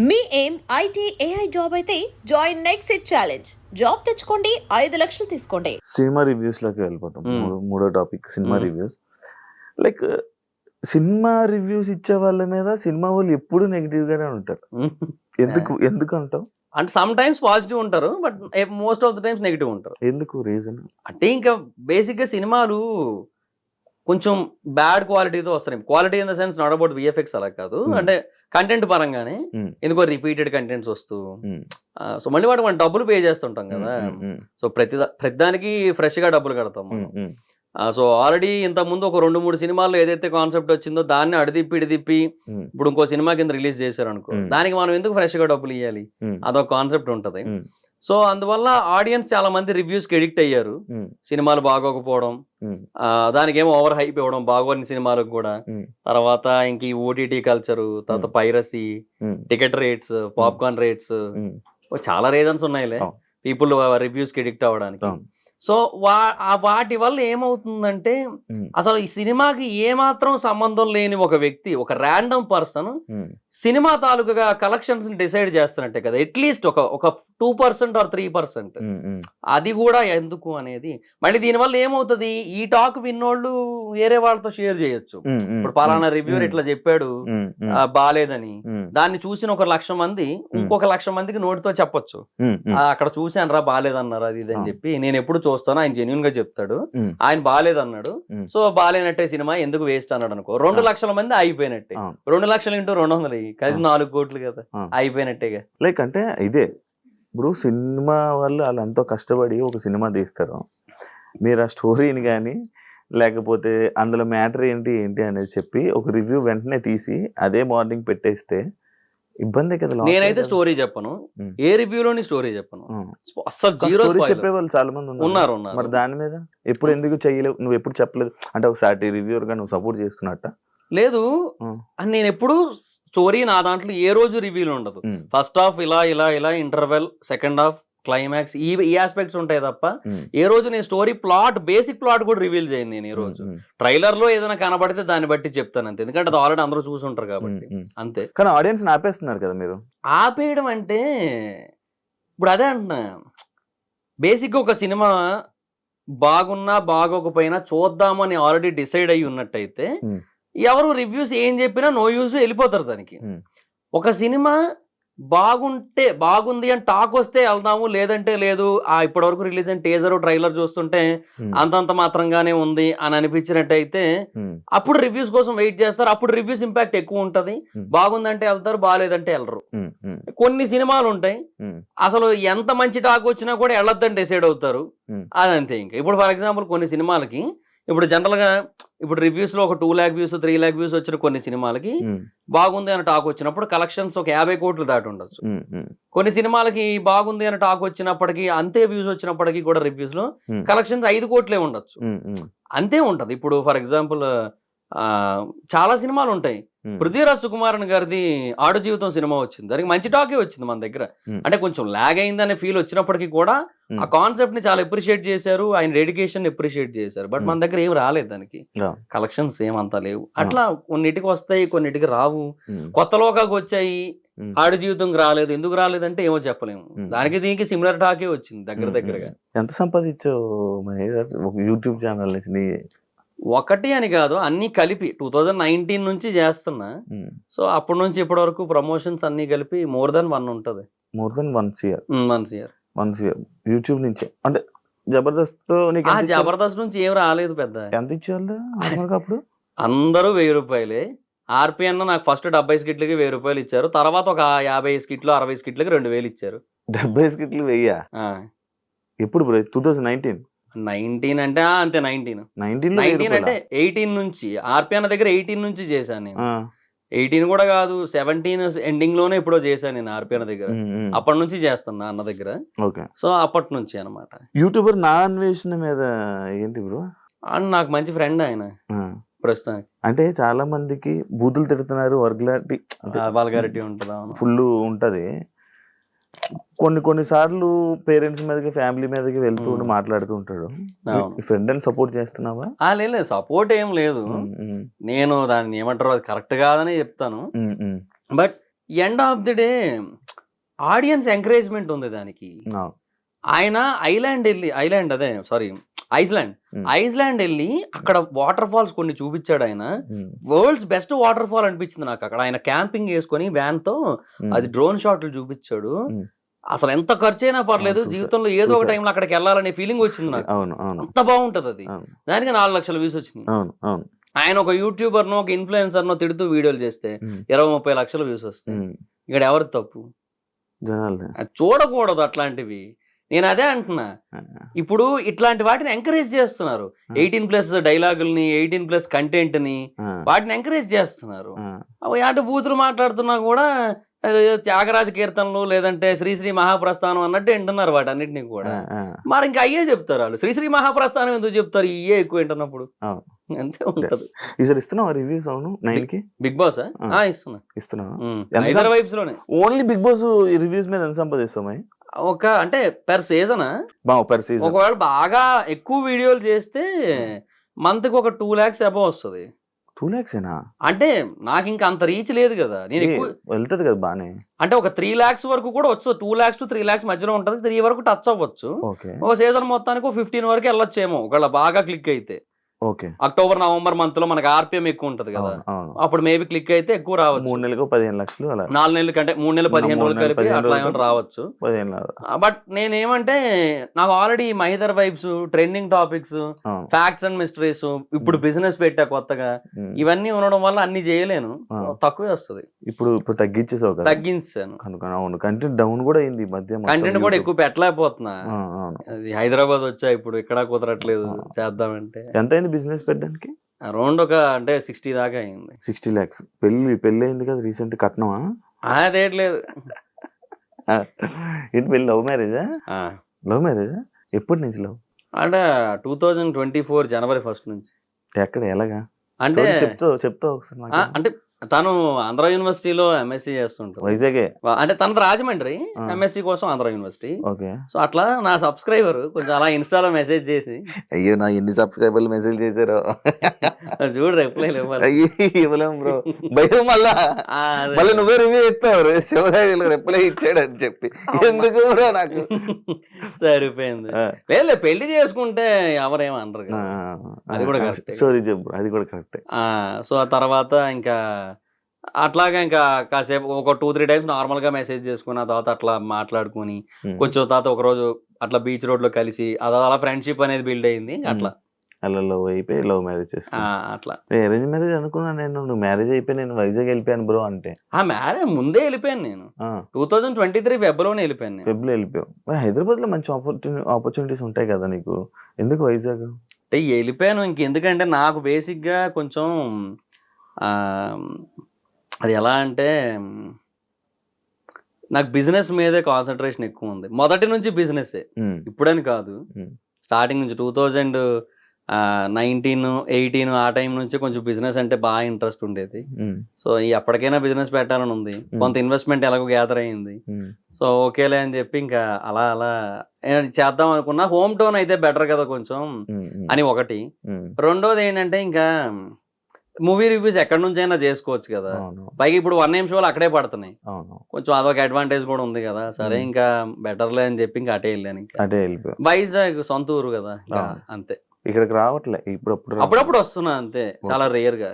మీ ఏం IT AI job అయితే join next it challenge. Job తెచ్చుకోండి, 5 లక్షలు తీసుకోండి. సినిమా రివ్యూస్ లోకి వెళ్ళిపోతాం. మూడో topic cinema reviews. Like cinema reviews ఇచ్చే వాళ్ళ మీద సినిమా వాళ్ళు ఎప్పుడు నెగిటివ్ గానే ఉంటారు. ఎందుకు అంటావు? అంటే సమ్ టైమ్స్ పాజిటివ్ ఉంటారు, but most of the times negative ఉంటారు. ఎందుకు రీజన్? అంటే ఇంకా బేసిక్ గా సినిమాలు కొంచెం బ్యాడ్ క్వాలిటీతో వస్తాయి. Quality in the sense not about VFX అలా కాదు, అంటే కంటెంట్ పరంగానే ఎందుకో రిపీటెడ్ కంటెంట్స్ వస్తూ సో మళ్ళీ వాటికి మనం డబ్బులు పే చేస్తుంటాం కదా. సో ప్రతిదానికి ఫ్రెష్ గా డబ్బులు కడతాం మనం. సో ఆల్రెడీ ఇంత ముందు ఒక 2-3 సినిమాల్లో ఏదైతే కాన్సెప్ట్ వచ్చిందో దాన్ని ఇడిదిప్పి ఇప్పుడు ఇంకో సినిమా కింద రిలీజ్ చేశారు అనుకో, దానికి మనం ఎందుకు ఫ్రెష్ గా డబ్బులు ఇవ్వాలి? అదొక కాన్సెప్ట్ ఉంటది. సో అందువల్ల ఆడియన్స్ చాలా మంది రివ్యూస్ కి ఎడిక్ట్ అయ్యారు. సినిమాలు బాగోకపోవడం, దానికి ఏమో ఓవర్ హైప్ ఇవ్వడం బాగోని సినిమాలకు కూడా. తర్వాత ఇంక ఈ ఓటీటీ కల్చర్, తర్వాత piracy, ticket rates, popcorn rates, చాలా రీజన్స్ ఉన్నాయిలే పీపుల్ రివ్యూస్ కి ఎడిక్ట్ అవ్వడానికి. సో వాటి వల్ల ఏమవుతుందంటే అసలు ఈ సినిమాకి ఏమాత్రం సంబంధం లేని ఒక వ్యక్తి, ఒక ర్యాండమ్ పర్సన్ సినిమా తాలూకుగా కలెక్షన్స్ డిసైడ్ చేస్తున్నట్టే కదా. అట్లీస్ట్ ఒక 2% or 3%. అది కూడా ఎందుకు అనేది. మళ్ళీ దీనివల్ల ఏమవుతుంది, ఈ టాక్ విన్నోళ్ళు వేరే వాళ్ళతో షేర్ చేయొచ్చు. ఇప్పుడు పలానా రివ్యూర్ ఇట్లా చెప్పాడు బాలేదని, దాన్ని చూసిన 1,00,000 మంది ఇంకొక 1,00,000 మందికి నోటితో చెప్పొచ్చు, అక్కడ చూశాను రా బాలేదన్నారు అది ఇది అని చెప్పి. నేను ఎప్పుడు చూస్తాను, ఆయన జెన్యూన్ గా చెప్తాడు, ఆయన బాలేదన్నాడు, సో బాలేనట్టే సినిమా ఎందుకు వేస్ట్ అన్నాడు అనుకో. 2,00,000 మంది అయిపోయినట్టే. 2,00,000 × 200 కలిసి 4 కోట్లు కదా, అయిపోయినట్టేగా. లైక్ అంటే ఇదే ఇప్పుడు సినిమా వాళ్ళు వాళ్ళు ఎంతో కష్టపడి ఒక సినిమా తీస్తారు. మీరు ఆ స్టోరీని కానీ లేకపోతే అందులో మ్యాటర్ ఏంటి అనేది చెప్పి ఒక రివ్యూ వెంటనే తీసి అదే మార్నింగ్ పెట్టేస్తే ఇబ్బంది కదా. నేనైతే స్టోరీ చెప్పను, ఏ రివ్యూలోని స్టోరీ చెప్పను అసలు. జీరో చెప్పేవాళ్ళు చాలా మంది ఉన్నారు. మరి దాని మీద ఎప్పుడు ఎందుకు చెయ్యలేవు? నువ్వు ఎప్పుడు చెప్పలేదు అంటే ఒకసారి రివ్యూర్ గా నువ్వు సపోర్ట్ చేస్తున్నట్ట? లేదు, నేను ఎప్పుడు స్టోరీ నా దాంట్లో ఏ రోజు రివ్యూలు ఉండదు. ఫస్ట్ హాఫ్ ఇలా ఇంటర్వెల్, సెకండ్ హాఫ్, క్లైమాక్స్, ఈ ఆస్పెక్ట్స్ ఉంటాయి తప్ప ఏ రోజు నేను స్టోరీ ప్లాట్, బేసిక్ ప్లాట్ కూడా రివీల్ చేయను. నేను ఈ రోజు ట్రైలర్ లో ఏదైనా కనబడితే దాన్ని బట్టి చెప్తాను అంతే, ఎందుకంటే అది ఆల్రెడీ అందరూ చూసి ఉంటారు కాబట్టి అంతే. కానీ ఆడియన్స్ ఆపేస్తున్నారు కదా మీరు. ఆపేయడం అంటే ఇప్పుడు అదే అంటున్నా, బేసిక్ గా ఒక సినిమా బాగున్నా బాగోకపోయినా చూద్దామని ఆల్రెడీ డిసైడ్ అయ్యి ఉన్నట్టయితే ఎవరు రివ్యూస్ ఏం చెప్పినా నో యూస్, వెళ్ళిపోతారు దానికి. ఒక సినిమా బాగుంది అని టాక్ వస్తే వెళ్దాము, లేదంటే లేదు, ఇప్పటి వరకు రిలీజ్ అయిన టీజర్ ట్రైలర్ చూస్తుంటే అంతంత మాత్రంగానే ఉంది అని అనిపించినట్టయితే అప్పుడు రివ్యూస్ కోసం వెయిట్ చేస్తారు. అప్పుడు రివ్యూస్ ఇంపాక్ట్ ఎక్కువ ఉంటది. బాగుందంటే వెళ్తారు, బాగాలేదంటే వెళ్ళరు. కొన్ని సినిమాలు ఉంటాయి అసలు ఎంత మంచి టాక్ వచ్చినా కూడా వెళ్ళొద్దని డిసైడ్ అవుతారు, అదంతే. ఇంకా ఇప్పుడు ఫర్ ఎగ్జాంపుల్ కొన్ని సినిమాలకి ఇప్పుడు జనరల్ గా ఇప్పుడు రివ్యూస్ లో ఒక 2 lakh వ్యూస్ 3 lakh వ్యూస్ వచ్చిన కొన్ని సినిమాలకి బాగుంది అని టాక్ వచ్చినప్పుడు కలెక్షన్స్ ఒక 50 కోట్లు దాటి ఉండొచ్చు. కొన్ని సినిమాలకి బాగుంది అని టాక్ వచ్చినప్పటికీ, అంతే వ్యూస్ వచ్చినప్పటికీ కూడా రివ్యూస్ లో కలెక్షన్స్ 5 కోట్లే ఉండొచ్చు, అంతే ఉంటది. ఇప్పుడు ఫర్ ఎగ్జాంపుల్ చాలా సినిమాలు ఉంటాయి. పృథ్వీరాజ్ సుకుమారన్ గారిది ఆడు జీవితం సినిమా వచ్చింది, దానికి మంచి టాకే వచ్చింది మన దగ్గర. అంటే కొంచెం లాగ్ అయిందనే ఫీల్ వచ్చినప్పటికీ కూడా ఆ కాన్సెప్ట్ ని చాలా అప్రిషియేట్ చేశారు, ఆయన డెడికేషన్ అప్రిషియేట్ చేశారు. బట్ మన దగ్గర ఏం రాలేదు, దానికి కలెక్షన్స్ ఏమంతా లేవు. అట్లా కొన్నిటికి వస్తాయి, కొన్నిటికి రావు. కొత్త లోకాలకు వచ్చాయి, ఆడు జీవితం రాలేదు. ఎందుకు రాలేదంటే ఏమో చెప్పలేము. దానికి దీనికి సిమిలర్ టాకే వచ్చింది దగ్గరగా. ఎంత సంపాదించావు యూట్యూబ్ ఛానల్ నుంచి? ఒకటి అని కాదు, అన్ని కలిపి 2019 నుంచి చేస్తున్నా. సో అప్పటి నుంచి ఇప్పటి వరకు ప్రమోషన్స్ అన్ని కలిపి more than 1 ఉంటది. more than 1 year. 1 year YouTube నుంచి. అంటే జబర్దస్త్ నుంచి ఏం రాలేదు పెద్ద. ఎంత ఇచ్చేవాళ్ళు అప్పుడు? అందరూ 1000 రూపాయలే. ఆర్పి అన్న నాకు ఫస్ట్ 70 స్కిట్లకి 1000 రూపాయలు ఇచ్చారు. తర్వాత ఒక 50 స్కిట్లు 60 స్కిట్లకి 2000 ఇచ్చారు. 70 స్కిట్లు 1000? ఎప్పుడు 2019 అంటే అంతే. 19 అంటే 18 నుంచి ఆర్పి అన్న దగ్గర 18 నుంచి చేశాను నేను. 18 కూడా కాదు, 17 ఎండింగ్ లోనే ఎప్పుడో చేశాను నేను ఆర్పి అన్న దగ్గర. అప్పటి నుంచి చేస్తున్నా అన్న దగ్గర. సో అప్పటి నుంచి అనమాట. యూట్యూబర్ నా అన్వేషణ మీద ఏంటి బ్రో? నాకు మంచి ఫ్రెండ్ ఆయన ప్రస్తుతానికి. అంటే చాలా మందికి బూతులు తిడుతున్నారు, వల్గారిటీ ఉంటుందా? ఫుల్ ఉంటది. కొన్ని సార్లు పేరెంట్స్ మీదకి, ఫ్యామిలీ మీదకి వెళ్తూ మాట్లాడుతూ ఉంటాడు. ఫ్రెండ్ అని సపోర్ట్ చేస్తున్నావా? లేదు, సపోర్ట్ ఏం లేదు. నేను దాన్ని ఏమంటారు, అది కరెక్ట్ కాదని చెప్తాను. But end of the day audience encouragement ఉంది దానికి. అవును. ఆయన ఐలాండ్ అదే సారీ ఐస్లాండ్ వెళ్ళి అక్కడ వాటర్ ఫాల్స్ కొన్ని చూపించాడు ఆయన. వరల్డ్స్ బెస్ట్ వాటర్ ఫాల్ అనిపించింది నాకు అక్కడ. ఆయన క్యాంపింగ్ వేసుకొని వ్యాన్ తో అది డ్రోన్ షాట్లు చూపించాడు. అసలు ఎంత ఖర్చు అయినా పర్లేదు, జీవితంలో ఏదో ఒక టైంలో అక్కడికి వెళ్ళాలనే ఫీలింగ్ వచ్చింది నాకు. అంత బాగుంటది అది. దానికి 4 లక్షల వ్యూస్ వచ్చినాయి. ఆయన ఒక యూట్యూబర్ నో ఒక ఇన్ఫ్లుయెన్సర్ నో తిడుతూ వీడియోలు చేస్తే 20-30 లక్షల వ్యూస్ వస్తాయి. ఇక్కడ ఎవరి తప్పు? చూడకూడదు అట్లాంటివి. నేను అదే అంటున్నా, ఇప్పుడు ఇట్లాంటి వాటిని ఎంకరేజ్ చేస్తున్నారు. 18+ డైలాగుల్ని, 18+ కంటెంట్ ని వాటిని ఎంకరేజ్ చేస్తున్నారు. అటు బూతులు మాట్లాడుతున్నా కూడా త్యాగరాజ కీర్తనలు లేదంటే శ్రీశ్రీ మహాప్రస్థానం అన్నట్టు వింటున్నారు వాటన్నిటిని కూడా. మరి ఇంకా అయ్యే చెప్తారు వాళ్ళు. శ్రీశ్రీ మహాప్రస్థానం ఎందుకు చెప్తారు? ఇయ్యే ఎక్కువ వింటున్నప్పుడు అంతే ఉంటది. రివ్యూస్ అవును బిగ్ బాస్ ఇస్తున్నా హైదరాబాద్ వైబ్స్ లోనే. ఓన్లీ బిగ్ బాస్ రివ్యూస్ మీద ఎంత సంపాదిస్తామా? ఒక అంటే పెర్ సీజన్ ఒకవేళ బాగా ఎక్కువ వీడియోలు చేస్తే మంత్ కి ఒక 2 lakhs అబౌవ్ వస్తుంది. 2 lakhs అంటే నాకు ఇంకా అంత రీచ్ లేదు కదా. నేను ఎక్కువ వెళ్తుంది కదా బానే. అంటే ఒక 3 lakhs వరకు కూడా వచ్చు. 2 lakhs to 3 lakhs మధ్యలో ఉంటది. 3 వరకు టచ్ అవ్వచ్చు. ఒక సీజన్ మొత్తానికి 15 వరకు వెళ్ళొచ్చేమో ఒకవేళ బాగా క్లిక్ అయితే. అక్టోబర్ నవంబర్ మంత్ లో మనకి ఆర్పిఎం ఎక్కువ ఉంటది కదా, అప్పుడు మేబీ క్లిక్ అయితే ఎక్కువ రావచ్చు. 3 నెలలకు 15 లక్షలు 4 నెలల కంటే 3 నెలలు 15 రోజులు కలిపి అట్లా ఏమైనా రావచ్చు. బట్ నేనేమంటే నాకు already Mahidhar vibes, trending topics, facts and mysteries, ఇప్పుడు బిజినెస్ పెట్టా కొత్తగా, ఇవన్నీ ఉండడం వల్ల అన్ని చేయలేను, తక్కువే వస్తుంది. ఇప్పుడు తగ్గించాను. కంటెంట్ డౌన్ కూడా అయింది ఈ మధ్య. కంటెంట్ కూడా ఎక్కువ పెట్టలేకపోతున్నా. హైదరాబాద్ వచ్చా ఇప్పుడు ఇక్కడ కుదరట్లేదు చేద్దామంటే. ఎంత అయింది బిజినెస్ పెట్టడానికి? అరౌండ్ ఒక అంటే 60 దాకా అయింది. 60 lakhs. పెళ్లి అయింది కదా రీసెంట్, కట్నమా? అదేట్లేదు. ఏంటి పెళ్లి లవ్ మ్యారేజా? లవ్ మ్యారేజా? ఎప్పటి నుంచి లవ్? అంటే 2024 జనవరి 1st నుంచి. ఎక్కడ ఎలాగా అంటే చెప్తావు ఒకసారి. అంటే తను ఆంధ్ర యూనివర్సిటీలో ఎంఎస్సీ చేస్తుంటారు. వైజాగే అంటే తన రాజమండ్రి, ఎంఎస్సీ కోసం ఆంధ్ర యూనివర్సిటీ. సో అట్లా నా సబ్స్క్రైబర్ కొంచెం అలా ఇన్స్టాలో మెసేజ్ చేసి, అయ్యో నా ఎన్ని సబ్స్క్రైబర్లు మెసేజ్ చేశారో చూడు రిప్లై ఇవ్వలేం బ్రో, భయం. మళ్ళీ నువ్వే రివ్యూ ఇస్తావు శివరాజు రిప్లై ఇచ్చాడు అని చెప్పి. ఎందుకు బ్రో నాకు సరిపోయింది. లేదు పెళ్లి చేసుకుంటే ఎవరేమనరు కదా, అది కూడా కరెక్ట్. సారీ చెప్పు, అది కూడా కరెక్ట్. సో ఆ తర్వాత ఇంకా అట్లాగా ఇంకా కాసేపు ఒక 2-3 times నార్మల్ గా మెసేజ్ చేసుకుని, ఆ తర్వాత అట్లా మాట్లాడుకుని కొంచెం తర్వాత ఒక రోజు అట్లా బీచ్ రోడ్ లో కలిసి అలా ఫ్రెండ్షిప్ అనేది బిల్డ్ అయింది. అట్లా లవ్ అయిపోయి లవ్ మ్యారేజ్ చేసుకున్నా. అట్లా అరేంజ్ మ్యారేజ్ అనుకున్నా నేను. నువ్వు మ్యారేజ్ అయిపోయి నేను వైజాగ్ వెళ్ళిపోయాను బ్రో అంటే. మ్యారేజ్ ముందే వెళ్ళిపోయాను నేను. 2023 ఫెబ్లోనే వెళ్ళిపోయాను నేను. ఫెబ్లో వెళ్ళిపోయావు. హైదరాబాద్ లో మంచి ఆపర్చునిటీస్ ఉంటాయి కదా నీకు, ఎందుకు వైజాగ్? అంటే వెళ్ళిపోయాను ఇంకెందుకంటే నాకు బేసిక్ గా కొంచెం అది ఎలా అంటే నాకు బిజినెస్ మీదే కాన్సన్ట్రేషన్ ఎక్కువ ఉంది. మొదటి నుంచి బిజినెస్, ఇప్పుడని కాదు, స్టార్టింగ్ నుంచి 2019-18 ఆ టైం నుంచి కొంచెం బిజినెస్ అంటే బాగా ఇంట్రెస్ట్ ఉండేది. సో ఎప్పటికైనా బిజినెస్ పెట్టాలని ఉంది. కొంత ఇన్వెస్ట్మెంట్ ఎలాగో గ్యాదర్ అయ్యింది. సో ఓకేలే అని చెప్పి ఇంకా అలా చేద్దాం అనుకున్నా. హోమ్ టౌన్ అయితే బెటర్ కదా కొంచెం అని ఒకటి. రెండోది ఏంటంటే ఇంకా మూవీ రివ్యూస్ ఎక్కడి నుంచి అయినా చేసుకోవచ్చు కదా. పైగా ఇప్పుడు 1 AM షోలు అక్కడే పడుతున్నాయి, కొంచెం అదొక అడ్వాంటేజ్ కూడా ఉంది కదా. సరే ఇంకా బెటర్లే అని చెప్పి ఇంకా అటే వెళ్ళాను. ఇంకా వైజాగ్ సొంత ఊరు కదా, అంతే. ఇక్కడికి రావట్లే, ఇప్పుడు అప్పుడప్పుడు వస్తున్నా అంతే, చాలా రేర్ గా.